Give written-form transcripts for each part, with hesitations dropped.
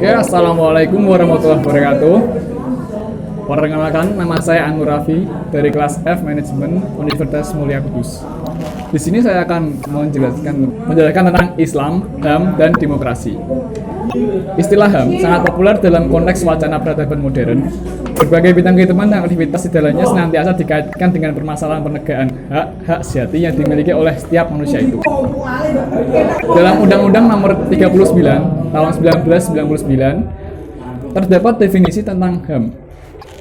Oke, assalamualaikum warahmatullahi wabarakatuh. Perkenalkan, nama saya Anur Raffi dari kelas F Manajemen Universitas Mulia Kudus. Di sini saya akan menjelaskan tentang Islam, HAM, dan demokrasi. Istilah HAM sangat populer dalam konteks wacana peradaban modern. Berbagai bidang kehidupan dan aktivitas di dalamnya senantiasa dikaitkan dengan permasalahan penegakan hak-hak sejati yang dimiliki oleh setiap manusia itu. Dalam Undang-Undang Nomor 39 Tahun 1999 terdapat definisi tentang HAM,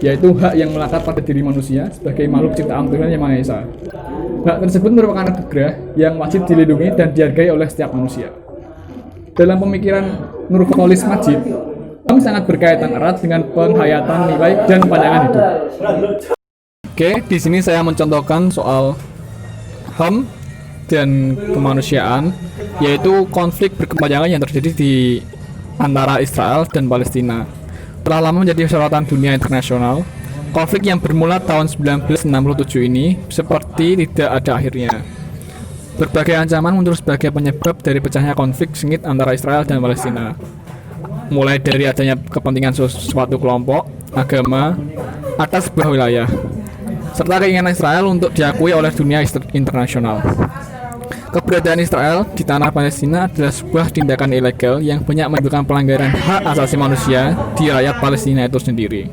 yaitu hak yang melekat pada diri manusia sebagai makhluk ciptaan Tuhan Yang Maha Esa. Hak tersebut merupakan anugerah yang wajib dilindungi dan dihargai oleh setiap manusia. Dalam pemikiran Nurholis Majid, HAM sangat berkaitan erat dengan penghayatan nilai dan pandangan hidup. Oke, di sini saya mencontohkan soal HAM dan kemanusiaan, yaitu konflik berkepanjangan yang terjadi di antara Israel dan Palestina. Telah lama menjadi sorotan dunia internasional. Konflik yang bermula tahun 1967 ini seperti tidak ada akhirnya. Berbagai ancaman muncul sebagai penyebab dari pecahnya konflik sengit antara Israel dan Palestina. Mulai dari adanya kepentingan suatu kelompok, agama, atas sebuah wilayah, serta keinginan Israel untuk diakui oleh dunia internasional. Keberadaan Israel di tanah Palestina adalah sebuah tindakan ilegal yang banyak menimbulkan pelanggaran hak asasi manusia di rakyat Palestina itu sendiri.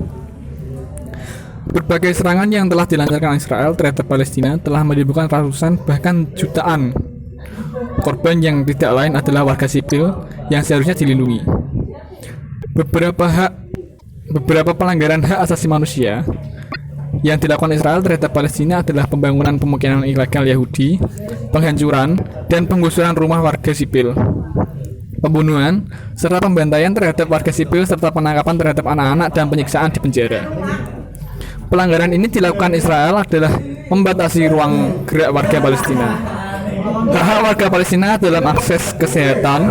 Berbagai serangan yang telah dilancarkan Israel terhadap Palestina telah menimbulkan ratusan bahkan jutaan korban yang tidak lain adalah warga sipil yang seharusnya dilindungi. Beberapa pelanggaran hak asasi manusia yang dilakukan Israel terhadap Palestina adalah pembangunan pemukiman ilegal Yahudi, penghancuran dan penggusuran rumah warga sipil, pembunuhan, serta pembantaian terhadap warga sipil serta penangkapan terhadap anak-anak dan penyiksaan di penjara. Pelanggaran ini dilakukan Israel adalah membatasi ruang gerak warga Palestina. Hak warga Palestina dalam akses kesehatan,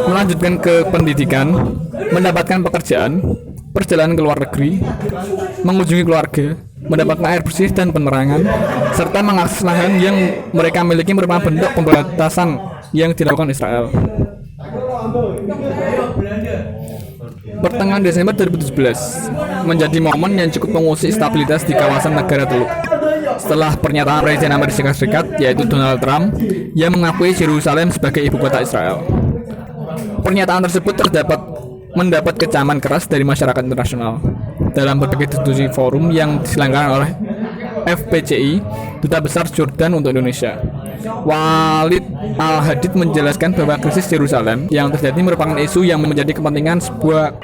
melanjutkan ke pendidikan, mendapatkan pekerjaan, perjalanan ke luar negeri, mengunjungi keluarga, mendapatkan air bersih dan penerangan, serta mengakses lahan yang mereka miliki merupakan bentuk pembatasan yang dilakukan Israel. Pertengahan Desember 2017 menjadi momen yang cukup mengusik stabilitas di kawasan negara Teluk setelah pernyataan Presiden Amerika Serikat yaitu Donald Trump yang mengakui Yerusalem sebagai ibu kota Israel. Pernyataan tersebut mendapat kecaman keras dari masyarakat internasional dalam berbagai diskusi forum yang diselenggarakan oleh FPCI, Duta Besar Jordan untuk Indonesia. Walid Al-Hadid menjelaskan bahwa krisis Yerusalem yang terjadi merupakan isu yang menjadi kepentingan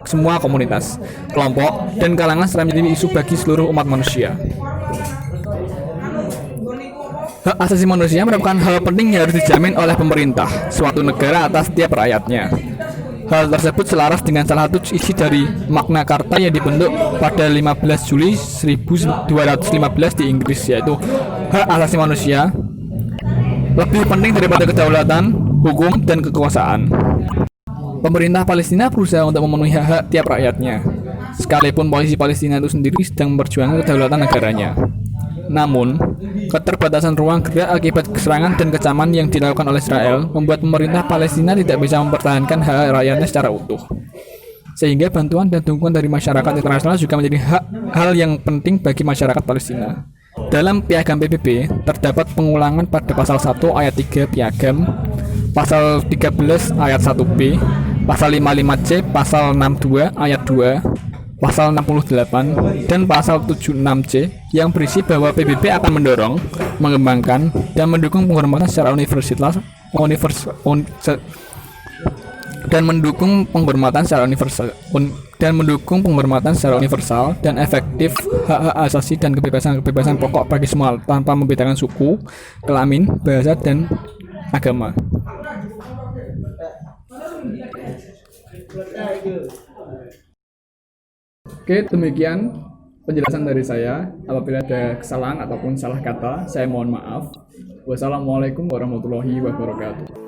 semua komunitas, kelompok, dan kalangan serta menjadi isu bagi seluruh umat manusia. Hak asasi manusia merupakan hal penting yang harus dijamin oleh pemerintah suatu negara atas setiap rakyatnya. Hal tersebut selaras dengan salah satu isi dari Magna Carta yang dibentuk pada 15 Juli 1215 di Inggris, yaitu hak asasi manusia lebih penting daripada kedaulatan, hukum, dan kekuasaan. Pemerintah Palestina berusaha untuk memenuhi hak-hak tiap rakyatnya, sekalipun polisi Palestina itu sendiri sedang memperjuangkan kedaulatan negaranya. Namun, keterbatasan ruang gerak akibat serangan dan kecaman yang dilakukan oleh Israel membuat pemerintah Palestina tidak bisa mempertahankan hak rakyatnya secara utuh. Sehingga bantuan dan dukungan dari masyarakat internasional juga menjadi hal yang penting bagi masyarakat Palestina. Dalam Piagam PBB terdapat pengulangan pada pasal 1 ayat 3 Piagam, pasal 13 ayat 1B, pasal 55C, pasal 62 ayat 2, pasal 68, dan pasal 76C yang berisi bahwa PBB akan mendorong, mengembangkan, dan mendukung penghormatan secara universal dan efektif hak-hak asasi dan kebebasan pokok bagi semua tanpa membedakan suku, kelamin, bahasa, dan agama. Oke, demikian penjelasan dari saya. Apabila ada kesalahan ataupun salah kata, saya mohon maaf. Wassalamualaikum warahmatullahi wabarakatuh.